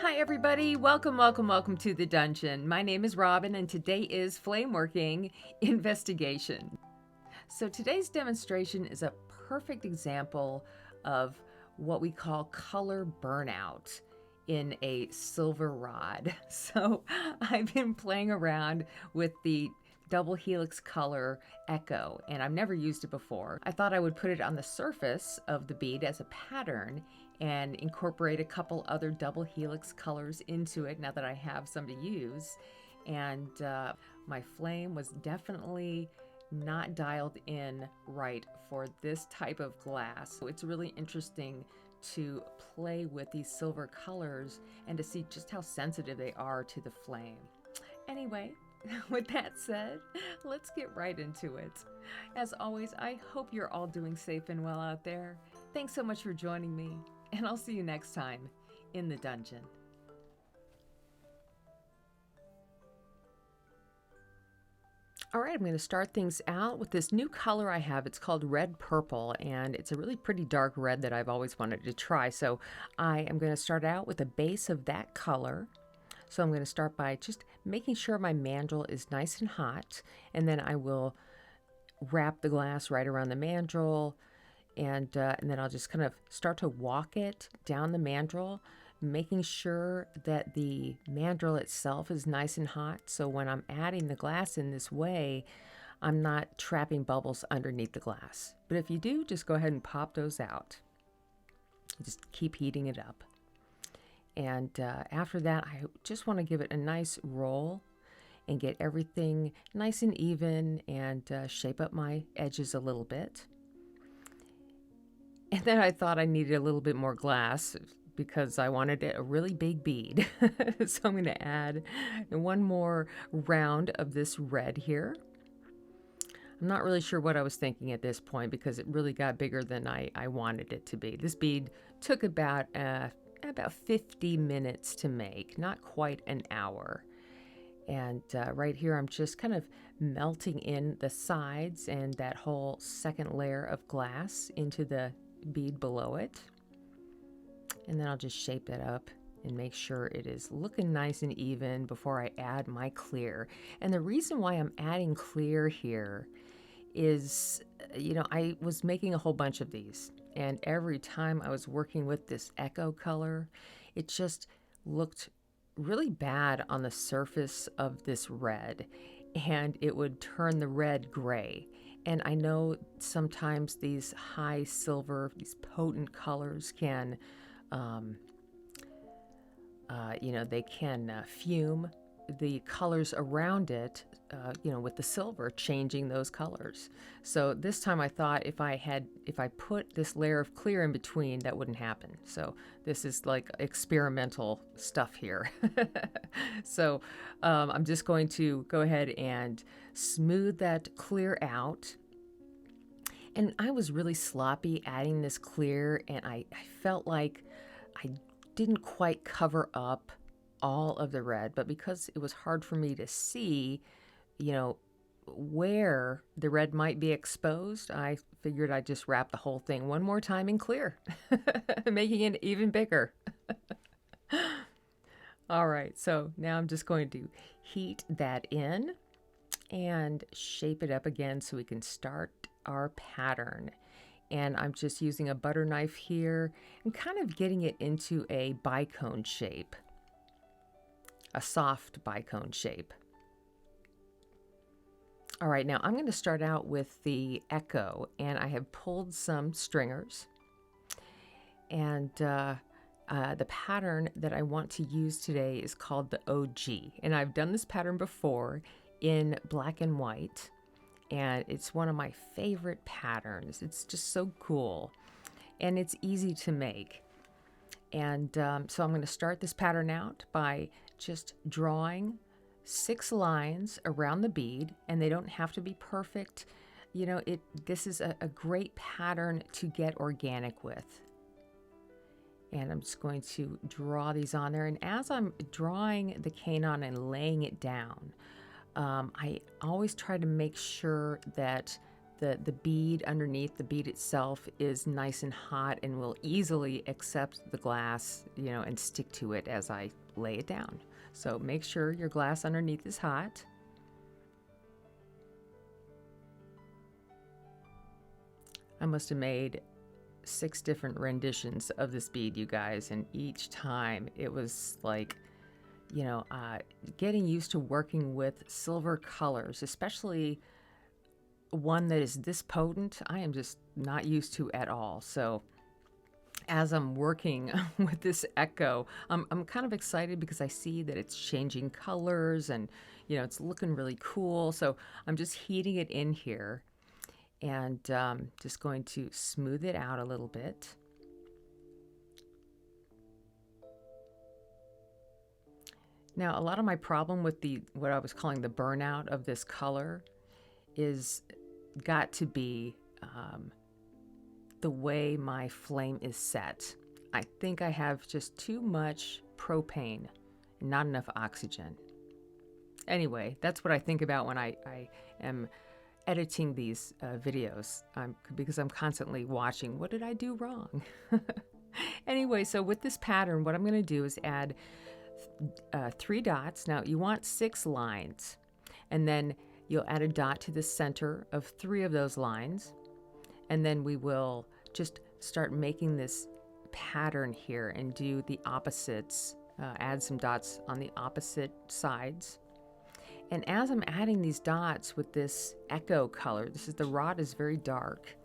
Hi everybody, welcome to the dungeon. My name is Robin and today is Flameworking Investigation. So today's demonstration is a perfect example of what we call color burnout in a silver rod. So I've been playing around with the Double Helix color Ekho, and I've never used it before. I thought I would put it on the surface of the bead as a pattern and incorporate a couple other Double Helix colors into it now that I have some to use. And my flame was definitely not dialed in right for this type of glass. So it's really interesting to play with these silver colors and to see just how sensitive they are to the flame. Anyway, with that said, let's get right into it. As always, I hope you're all doing safe and well out there. Thanks so much for joining me, and I'll see you next time in the dungeon. All right, I'm going to start things out with this new color I have. It's called Red Purple, and it's a really pretty dark red that I've always wanted to try. So I am going to start out with a base of that color. So I'm going to start by just making sure my mandrel is nice and hot, and then I will wrap the glass right around the mandrel, and then I'll just kind of start to walk it down the mandrel, making sure that the mandrel itself is nice and hot. So when I'm adding the glass in this way, I'm not trapping bubbles underneath the glass. But if you do, just go ahead and pop those out. Just keep heating it up. And after that, I just want to give it a nice roll and get everything nice and even and shape up my edges a little bit. And then I thought I needed a little bit more glass because I wanted a really big bead. So I'm going to add one more round of this red here. I'm not really sure what I was thinking at this point because it really got bigger than I wanted it to be. This bead took about 50 minutes to make, not quite an hour. And right here, I'm just kind of melting in the sides and that whole second layer of glass into the bead below it. And then I'll just shape it up and make sure it is looking nice and even before I add my clear. And the reason why I'm adding clear here is, I was making a whole bunch of these. And every time I was working with this Ekho color, it just looked really bad on the surface of this red, and it would turn the red gray. And I know sometimes these high silver, these potent colors can, they can fume the colors around it, with the silver changing those colors. So this time I thought if I put this layer of clear in between, that wouldn't happen. So this is like experimental stuff here. So I'm just going to go ahead and smooth that clear out. And I was really sloppy adding this clear, and I felt like I didn't quite cover up all of the red, but because it was hard for me to see, where the red might be exposed, I figured I'd just wrap the whole thing one more time in clear, making it even bigger. All right, so now I'm just going to heat that in and shape it up again so we can start our pattern. And I'm just using a butter knife here and kind of getting it into a bicone shape. A soft bicone shape. All right, now I'm going to start out with the Ekho, and I have pulled some stringers. And the pattern that I want to use today is called the Ogee. And I've done this pattern before in black and white, and it's one of my favorite patterns. It's just so cool, and it's easy to make. And so I'm going to start this pattern out by just drawing 6 lines around the bead, and they don't have to be perfect. This is a great pattern to get organic with. And I'm just going to draw these on there. And as I'm drawing the cane on and laying it down, I always try to make sure that the bead underneath, the bead itself is nice and hot and will easily accept the glass, you know, and stick to it as I lay it down. So make sure your glass underneath is hot. I must have made 6 different renditions of this bead, you guys, and each time it was like, you know, getting used to working with silver colors, especially one that is this potent. I am just not used to at all. So as I'm working with this Ekho, I'm kind of excited because I see that it's changing colors and, you know, it's looking really cool. So I'm just heating it in here and just going to smooth it out a little bit. Now, a lot of my problem with what I was calling the burnout of this color is got to be the way my flame is set. I think I have just too much propane and not enough oxygen. Anyway, that's what I think about when I am editing these videos, because I'm constantly watching, what did I do wrong? Anyway, so with this pattern, what I'm going to do is add 3 dots. Now you want 6 lines, and then you'll add a dot to the center of 3 of those lines, and then we will just start making this pattern here and do the opposites, add some dots on the opposite sides. And as I'm adding these dots with this Ekho color, the rod is very dark,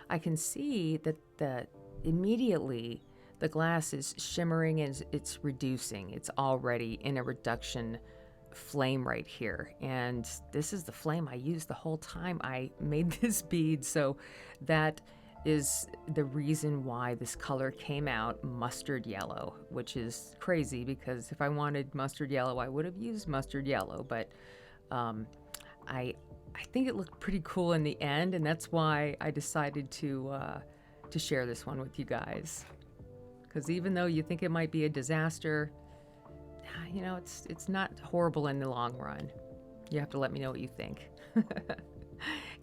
I can see that immediately the glass is shimmering and it's reducing. It's already in a reduction flame right here. And this is the flame I used the whole time I made this bead. So that is the reason why this color came out mustard yellow, which is crazy because if I wanted mustard yellow, I would have used mustard yellow. But I think it looked pretty cool in the end, and that's why I decided to share this one with you guys. Because even though you think it might be a disaster, you know, it's not horrible in the long run. You have to let me know what you think.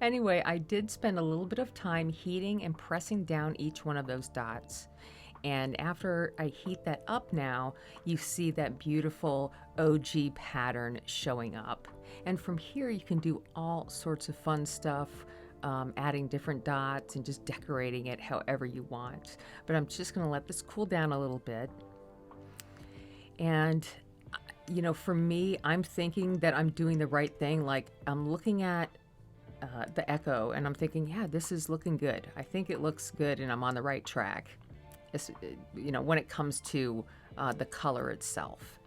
Anyway, I did spend a little bit of time heating and pressing down each one of those dots. And after I heat that up now, you see that beautiful Ogee pattern showing up. And from here, you can do all sorts of fun stuff, adding different dots and just decorating it however you want. But I'm just going to let this cool down a little bit. And, you know, for me, I'm thinking that I'm doing the right thing. Like, I'm looking at the Ekho and I'm thinking, yeah, this is looking good. I think it looks good and I'm on the right track. You know, when it comes to the color itself.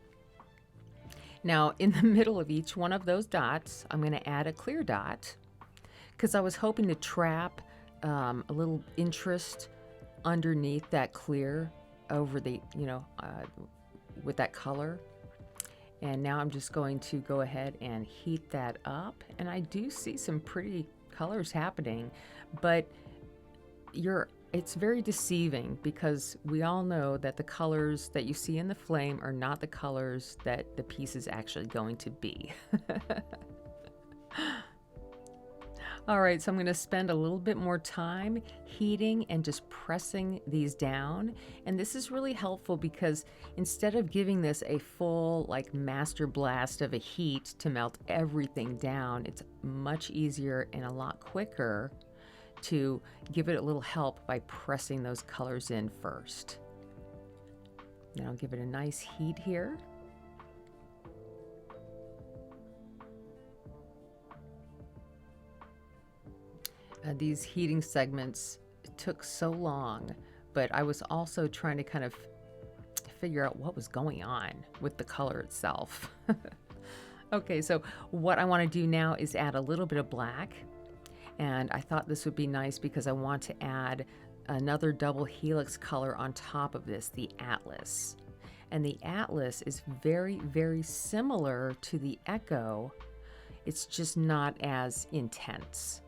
Now, in the middle of each one of those dots, I'm going to add a clear dot because I was hoping to trap a little interest underneath that clear over the, you know, with that color. And now I'm just going to go ahead and heat that up. And I do see some pretty colors happening, but it's very deceiving because we all know that the colors that you see in the flame are not the colors that the piece is actually going to be. All right, so I'm going to spend a little bit more time heating and just pressing these down. And this is really helpful because instead of giving this a full like master blast of a heat to melt everything down, it's much easier and a lot quicker to give it a little help by pressing those colors in first. Now give it a nice heat here. These heating segments took so long, but I was also trying to kind of figure out what was going on with the color itself. Okay, so what I want to do now is add a little bit of black. And I thought this would be nice because I want to add another double helix color on top of this, the Atlas. And the Atlas is very, very similar to the Ekho. It's just not as intense.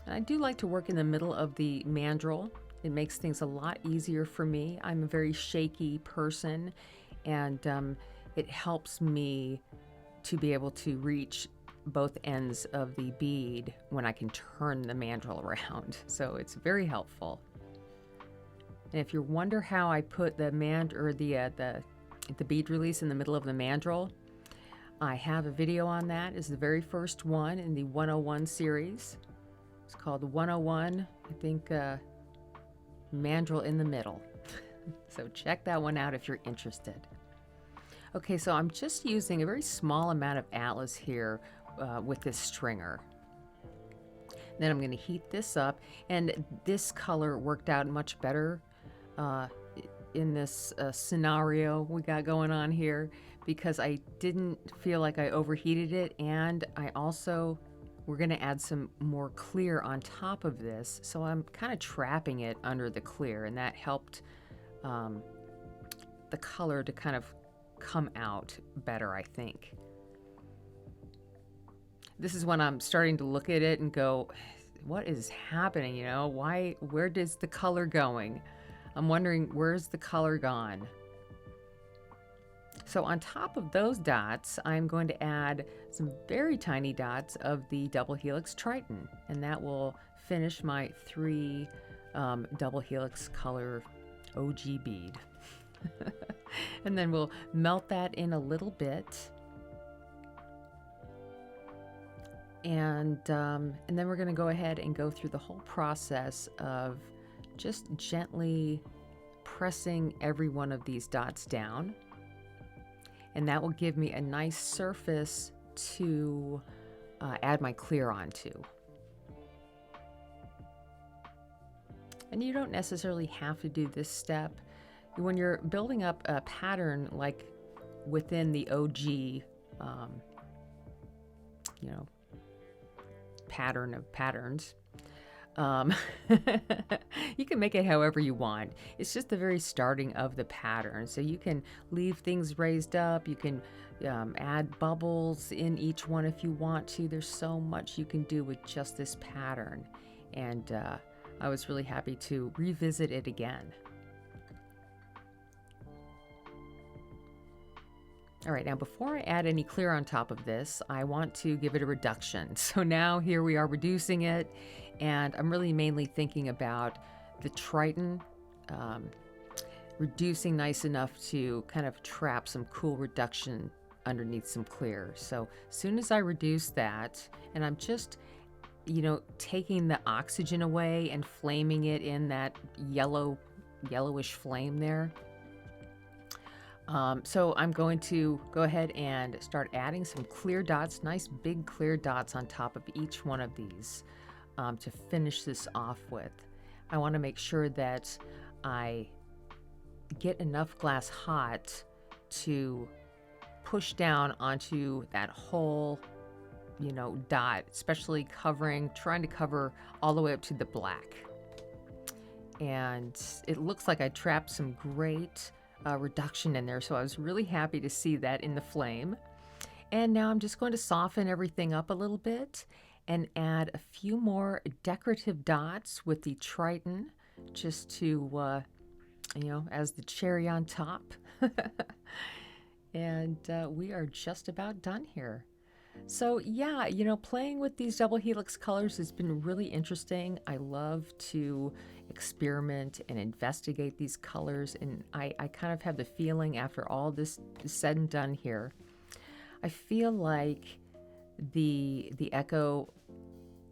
And I do like to work in the middle of the mandrel. It makes things a lot easier for me. I'm a very shaky person, and it helps me to be able to reach both ends of the bead when I can turn the mandrel around. So it's very helpful. And if you wonder how I put the the bead release in the middle of the mandrel, I have a video on that. It's the very first one in the 101 series. It's called 101, I think, mandrel in the middle. So check that one out if you're interested. Okay, so I'm just using a very small amount of atlas here with this stringer. Then I'm going to heat this up, and this color worked out much better in this scenario we got going on here, because I didn't feel like I overheated it, and we're going to add some more clear on top of this, so I'm kind of trapping it under the clear, and that helped the color to kind of come out better, I think. This is when I'm starting to look at it and go, what is happening? You know, where is the color going? I'm wondering, where's the color gone? So on top of those dots, I'm going to add some very tiny dots of the Double Helix Triton, and that will finish my 3 Double Helix color Ogee bead. And then we'll melt that in a little bit. And then we're going to go ahead and go through the whole process of just gently pressing every one of these dots down. And that will give me a nice surface to add my clear onto. And you don't necessarily have to do this step. When you're building up a pattern like within the Ogee, pattern of patterns, you can make it however you want. It's just the very starting of the pattern. So you can leave things raised up. You can add bubbles in each one if you want to. There's so much you can do with just this pattern. And I was really happy to revisit it again. All right, now before I add any clear on top of this, I want to give it a reduction. So now here we are reducing it, and I'm really mainly thinking about the Triton, reducing nice enough to kind of trap some cool reduction underneath some clear. So as soon as I reduce that, and I'm just, taking the oxygen away and flaming it in that yellowish flame there. So I'm going to go ahead and start adding some clear dots, nice big clear dots on top of each one of these to finish this off with. I want to make sure that I get enough glass hot to push down onto that whole, dot, especially trying to cover all the way up to the black. And it looks like I trapped some great reduction in there, so I was really happy to see that in the flame. And now I'm just going to soften everything up a little bit and add a few more decorative dots with the Triton, just to as the cherry on top. And we are just about done here. So yeah, playing with these Double Helix colors has been really interesting. I love to experiment and investigate these colors, and I kind of have the feeling after all this is said and done here, I feel like the Ekho,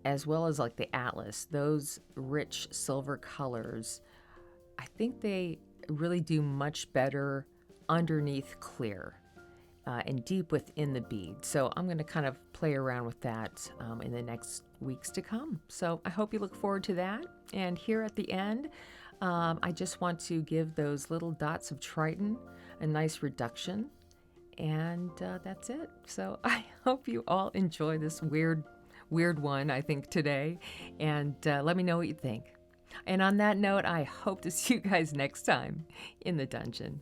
as well as like the Atlas, those rich silver colors, I think they really do much better underneath clear. And deep within the bead. So I'm going to kind of play around with that in the next weeks to come. So I hope you look forward to that. And here at the end, I just want to give those little dots of Triton a nice reduction. And that's it. So I hope you all enjoy this weird one, I think, today. And let me know what you think. And on that note, I hope to see you guys next time in the dungeon.